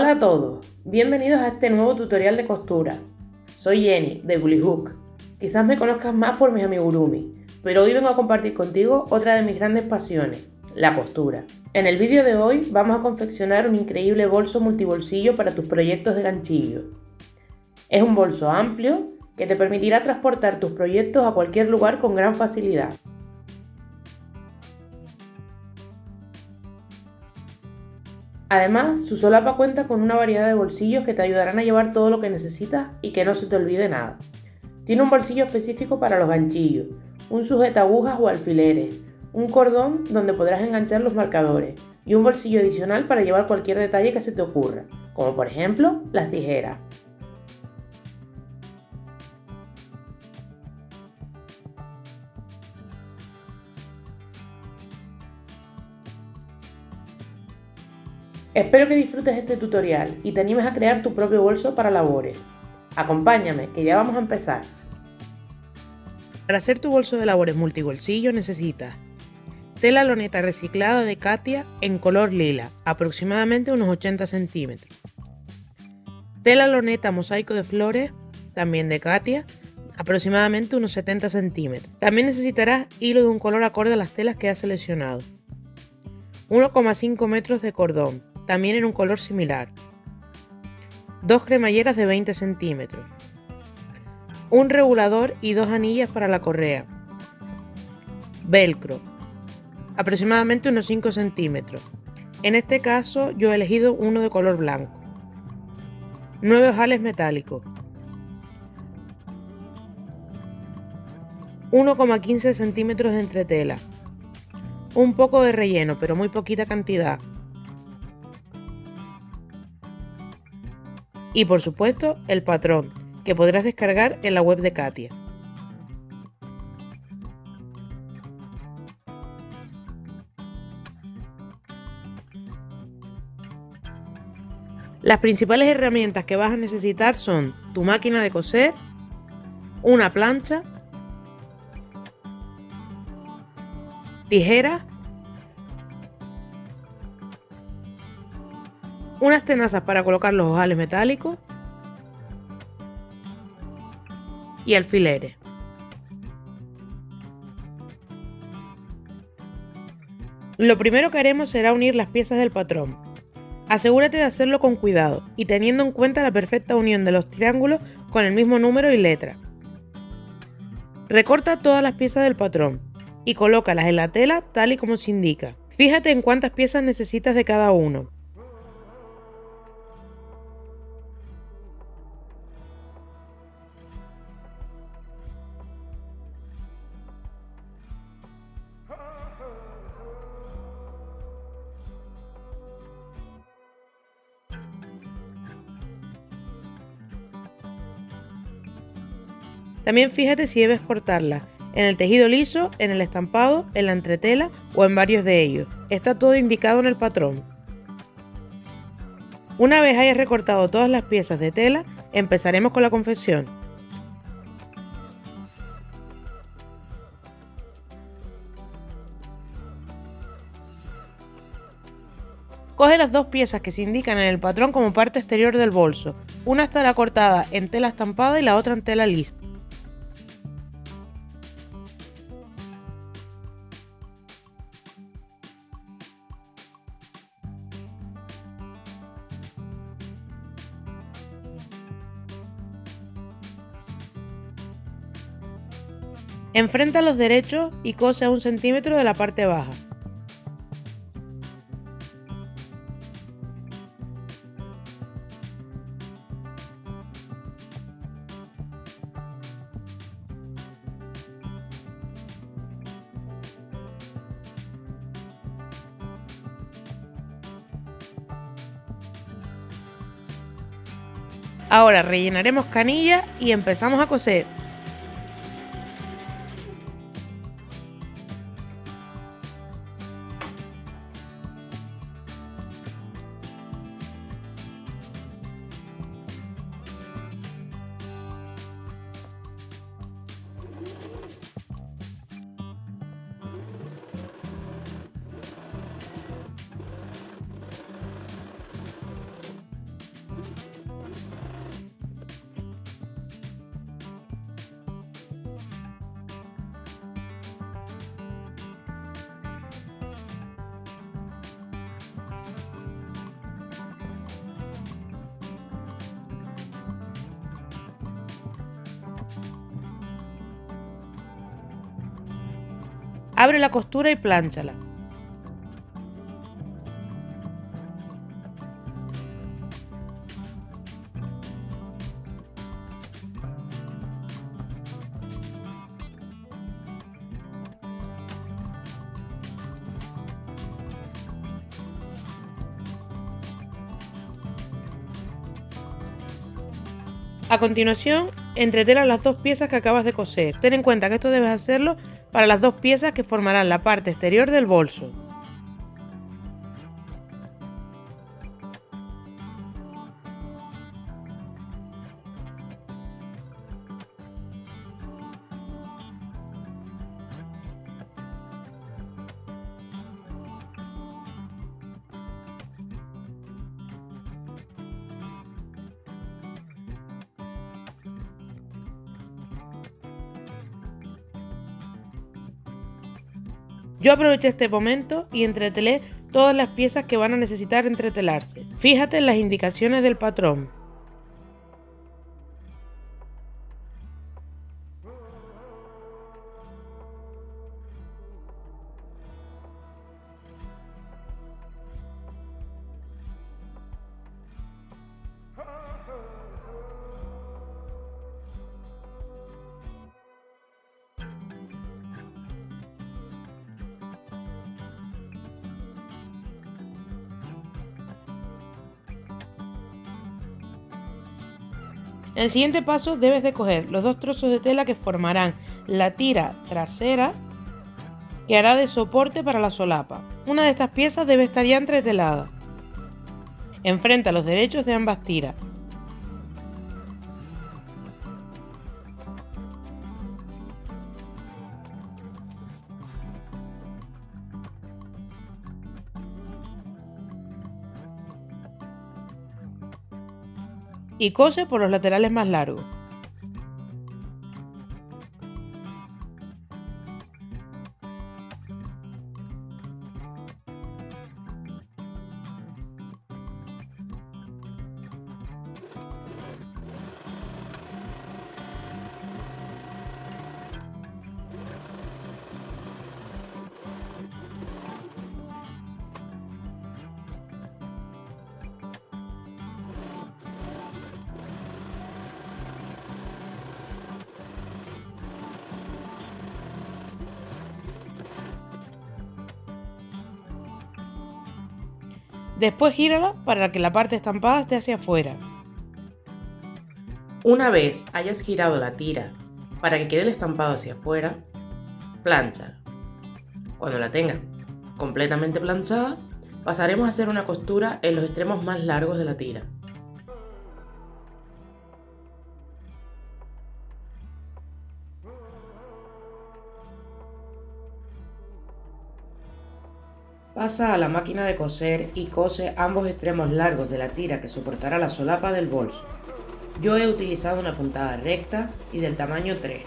Hola a todos, bienvenidos a este nuevo tutorial de costura. Soy Jenny de Gully Hook. Quizás me conozcas más por mis amigurumi, pero hoy vengo a compartir contigo otra de mis grandes pasiones, la costura. En el vídeo de hoy vamos a confeccionar un increíble bolso multibolsillo para tus proyectos de ganchillo. Es un bolso amplio que te permitirá transportar tus proyectos a cualquier lugar con gran facilidad. Además, su solapa cuenta con una variedad de bolsillos que te ayudarán a llevar todo lo que necesitas y que no se te olvide nada. Tiene un bolsillo específico para los ganchillos, un sujetagujas o alfileres, un cordón donde podrás enganchar los marcadores y un bolsillo adicional para llevar cualquier detalle que se te ocurra, como por ejemplo las tijeras. Espero que disfrutes este tutorial y te animes a crear tu propio bolso para labores. Acompáñame, que ya vamos a empezar. Para hacer tu bolso de labores multibolsillo necesitas tela loneta reciclada de Katia en color lila, aproximadamente unos 80 centímetros. Tela loneta mosaico de flores, también de Katia, aproximadamente unos 70 centímetros. También necesitarás hilo de un color acorde a las telas que has seleccionado. 1,5 metros de cordón, también en un color similar. 2 cremalleras de 20 centímetros. Un regulador y 2 anillas para la correa. Velcro, aproximadamente unos 5 centímetros. En este caso yo he elegido uno de color blanco. 9 ojales metálicos. 1,15 centímetros de entretela. Un poco de relleno, pero muy poquita cantidad. Y por supuesto el patrón, que podrás descargar en la web de Katia. Las principales herramientas que vas a necesitar son tu máquina de coser, una plancha, tijeras, unas tenazas para colocar los ojales metálicos y alfileres. Lo primero que haremos será unir las piezas del patrón. Asegúrate de hacerlo con cuidado y teniendo en cuenta la perfecta unión de los triángulos con el mismo número y letra. Recorta todas las piezas del patrón y colócalas en la tela tal y como se indica. Fíjate en cuántas piezas necesitas de cada uno. También fíjate si debes cortarla en el tejido liso, en el estampado, en la entretela o en varios de ellos. Está todo indicado en el patrón. Una vez hayas recortado todas las piezas de tela, empezaremos con la confección. Coge las dos piezas que se indican en el patrón como parte exterior del bolso. Una estará cortada en tela estampada y la otra en tela lisa. Enfrenta los derechos y cose a 1 centímetro de la parte baja. Ahora rellenaremos canilla y empezamos a coser. Abre la costura y plánchalas. A continuación, entretela las dos piezas que acabas de coser. Ten en cuenta que esto debes hacerlo para las dos piezas que formarán la parte exterior del bolso. Yo aproveché este momento y entretelé todas las piezas que van a necesitar entretelarse. Fíjate en las indicaciones del patrón. En el siguiente paso debes de coger los dos trozos de tela que formarán la tira trasera que hará de soporte para la solapa. Una de estas piezas debe estar ya entretelada. Enfrenta los derechos de ambas tiras. Y cose por los laterales más largos. Después gírala para que la parte estampada esté hacia afuera. Una vez hayas girado la tira para que quede el estampado hacia afuera, plánchala. Cuando la tengas completamente planchada, pasaremos a hacer una costura en los extremos más largos de la tira. Pasa a la máquina de coser y cose ambos extremos largos de la tira que soportará la solapa del bolso. Yo he utilizado una puntada recta y del tamaño 3.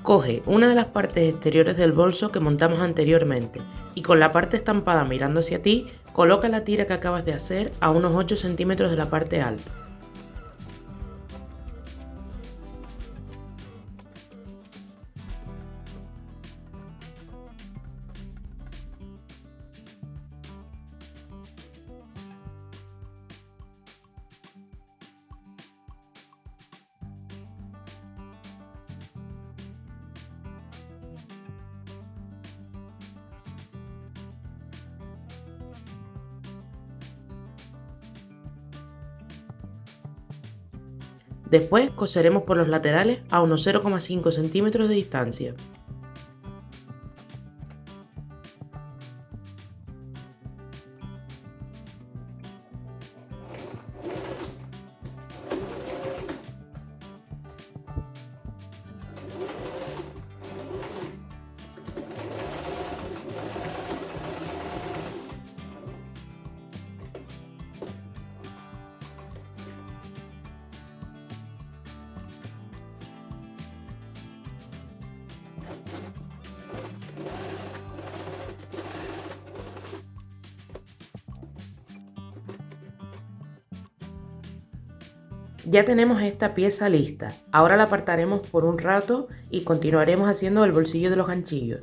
Coge una de las partes exteriores del bolso que montamos anteriormente y con la parte estampada mirando hacia ti, coloca la tira que acabas de hacer a unos 8 centímetros de la parte alta. Después coseremos por los laterales a unos 0,5 centímetros de distancia. Ya tenemos esta pieza lista, ahora la apartaremos por un rato y continuaremos haciendo el bolsillo de los ganchillos.